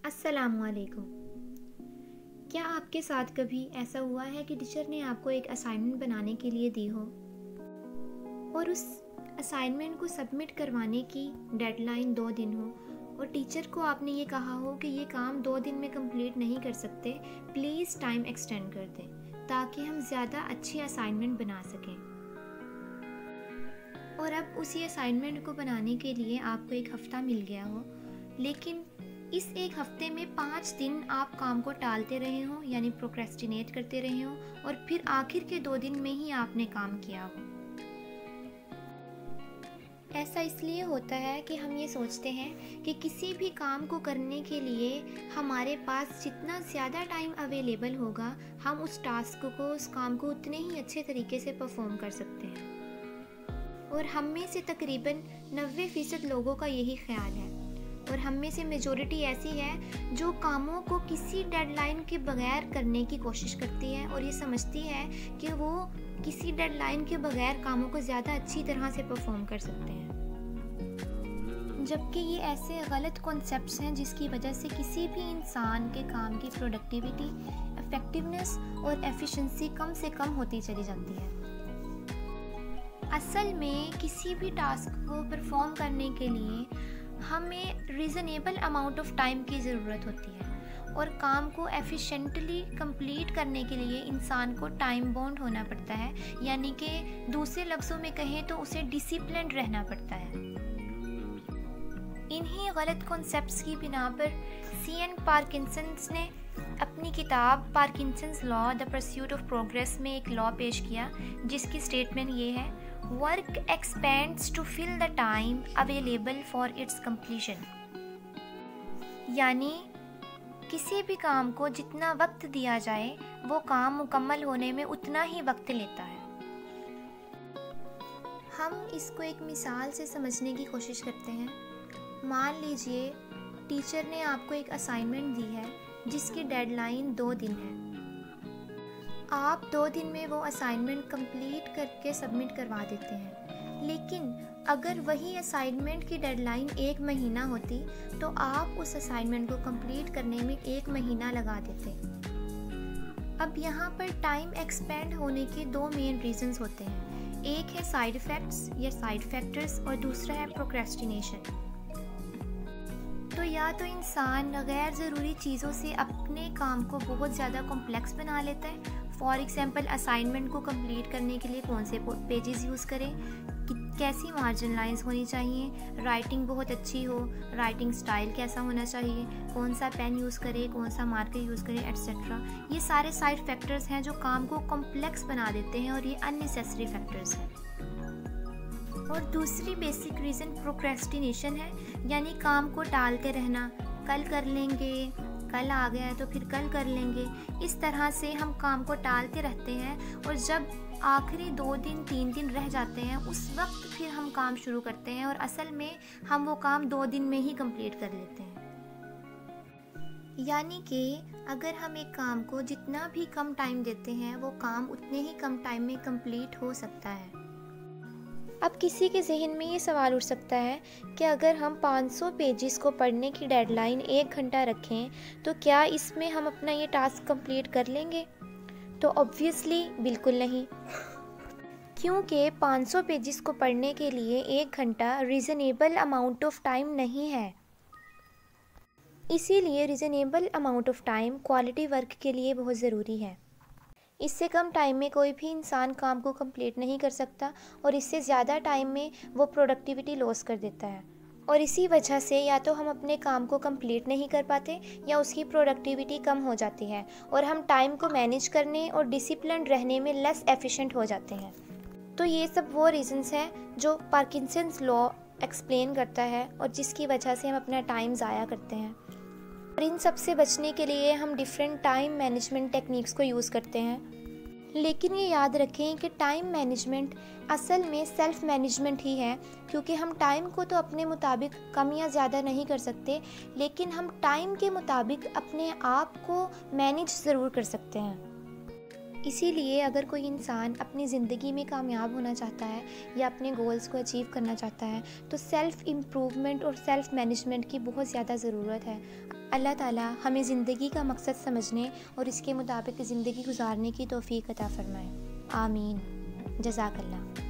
अस्सलामुअलैकुम। क्या आपके साथ कभी ऐसा हुआ है कि टीचर ने आपको एक असाइनमेंट बनाने के लिए दी हो और उस असाइनमेंट को सबमिट करवाने की डेडलाइन 2 दिन हो और टीचर को आपने ये कहा हो कि ये काम 2 दिन में कंप्लीट नहीं कर सकते, प्लीज़ टाइम एक्सटेंड कर दें ताकि हम ज़्यादा अच्छी असाइनमेंट बना सकें। और अब उसी असाइनमेंट को बनाने के लिए आपको 1 हफ़्ता मिल गया हो, लेकिन इस 1 हफ्ते में 5 दिन आप काम को टालते रहे हो, यानी प्रोक्रेस्टिनेट करते रहे हो, और फिर आखिर के 2 दिन में ही आपने काम किया हो। ऐसा इसलिए होता है कि हम ये सोचते हैं कि किसी भी काम को करने के लिए हमारे पास जितना ज़्यादा टाइम अवेलेबल होगा, हम उस टास्क को, उस काम को उतने ही अच्छे तरीके से परफॉर्म कर सकते हैं। और हम में से तकरीबन 90% लोगों का यही ख्याल है, और हम में से मेजॉरिटी ऐसी है जो कामों को किसी डेडलाइन के बगैर करने की कोशिश करती है और ये समझती है कि वो किसी डेडलाइन के बगैर कामों को ज़्यादा अच्छी तरह से परफॉर्म कर सकते हैं, जबकि ये ऐसे गलत कॉन्सेप्ट्स हैं जिसकी वजह से किसी भी इंसान के काम की प्रोडक्टिविटी, इफेक्टिवनेस और एफिशिएंसी कम से कम होती चली जाती है। असल में किसी भी टास्क को परफॉर्म करने के लिए हमें रीज़नेबल अमाउंट ऑफ टाइम की ज़रूरत होती है, और काम को एफिशिएंटली कंप्लीट करने के लिए इंसान को टाइम बाउंड होना पड़ता है, यानी कि दूसरे लफ्ज़ों में कहें तो उसे डिसिप्लिन्ड रहना पड़ता है। इन्हीं गलत कॉन्सेप्ट्स की बिना पर C.N. पार्किंसंस ने अपनी किताब Parkinson's law the pursuit of progress में एक लॉ पेश किया, जिसकी स्टेटमेंट ये है: work expands to fill the time available for its completion. यानी किसी भी काम को जितना वक्त दिया जाए वो काम मुकम्मल होने में उतना ही वक्त लेता है। हम इसको एक मिसाल से समझने की कोशिश करते हैं। मान लीजिए टीचर ने आपको एक असाइनमेंट दी है जिसकी डेडलाइन 2 दिन है। आप 2 दिन में वो असाइनमेंट कंप्लीट करके सबमिट करवा देते हैं, लेकिन अगर वही असाइनमेंट की डेडलाइन 1 महीना होती तो आप उस असाइनमेंट को कंप्लीट करने में 1 महीना लगा देते। अब यहाँ पर टाइम एक्सपेंड होने के 2 मेन रीजंस होते हैं। एक है साइड इफ़ेक्ट्स या साइड फैक्टर्स, और दूसरा है प्रोक्रेस्टिनेशन। तो या तो इंसान गैर ज़रूरी चीज़ों से अपने काम को बहुत ज़्यादा कॉम्प्लेक्स बना लेता है। फॉर एग्ज़ाम्पल, असाइनमेंट को कंप्लीट करने के लिए कौन से पेजेस यूज़ करें, कैसी मार्जिन लाइंस होनी चाहिए, राइटिंग बहुत अच्छी हो, राइटिंग स्टाइल कैसा होना चाहिए, कौन सा पेन यूज़ करें, कौन सा मार्कर यूज़ करें, एट्सेट्रा। ये सारे साइड फैक्टर्स हैं जो काम को कॉम्प्लेक्स बना देते हैं, और ये अननेसेसरी फैक्टर्स हैं। और दूसरी बेसिक रीज़न प्रोक्रेस्टिनेशन है, यानी काम को टालते रहना। कल कर लेंगे, कल आ गया है तो फिर कल कर लेंगे। इस तरह से हम काम को टालते रहते हैं, और जब आखिरी 2 दिन 3 दिन रह जाते हैं उस वक्त फिर हम काम शुरू करते हैं, और असल में हम वो काम 2 दिन में ही कंप्लीट कर लेते हैं। यानी कि अगर हम एक काम को जितना भी कम टाइम देते हैं वो काम उतने ही कम टाइम में कंप्लीट हो सकता है। अब किसी के जहन में ये सवाल उठ सकता है कि अगर हम 500 पेजेस को पढ़ने की डेडलाइन 1 घंटा रखें तो क्या इसमें हम अपना ये टास्क कंप्लीट कर लेंगे? तो ऑब्वियसली बिल्कुल नहीं, क्योंकि 500 पेजेस को पढ़ने के लिए 1 घंटा रीज़नेबल अमाउंट ऑफ टाइम नहीं है। इसीलिए reasonable amount of time quality work के लिए बहुत ज़रूरी है। इससे कम टाइम में कोई भी इंसान काम को कंप्लीट नहीं कर सकता, और इससे ज़्यादा टाइम में वो प्रोडक्टिविटी लॉस कर देता है, और इसी वजह से या तो हम अपने काम को कंप्लीट नहीं कर पाते या उसकी प्रोडक्टिविटी कम हो जाती है, और हम टाइम को मैनेज करने और डिसिप्लिन रहने में लेस एफिशिएंट हो जाते हैं। तो ये सब वो रीजंस हैं जो पार्किंसंस लॉ एक्सप्लेन करता है, और जिसकी वजह से हम अपना टाइम ज़ाया करते हैं। और इन सब से बचने के लिए हम डिफरेंट टाइम मैनेजमेंट टेक्निक्स को यूज़ करते हैं। लेकिन ये याद रखें कि टाइम मैनेजमेंट असल में सेल्फ मैनेजमेंट ही है, क्योंकि हम टाइम को तो अपने मुताबिक कम या ज़्यादा नहीं कर सकते, लेकिन हम टाइम के मुताबिक अपने आप को मैनेज ज़रूर कर सकते हैं। इसीलिए अगर कोई इंसान अपनी ज़िंदगी में कामयाब होना चाहता है या अपने गोल्स को अचीव करना चाहता है तो सेल्फ़ इम्प्रूवमेंट और सेल्फ़ मैनेजमेंट की बहुत ज़्यादा ज़रूरत है। अल्लाह ताला हमें ज़िंदगी का मकसद समझने और इसके मुताबिक ज़िंदगी गुजारने की तौफ़ीक अता फ़रमाए। आमीन। जज़ाकल्लाह।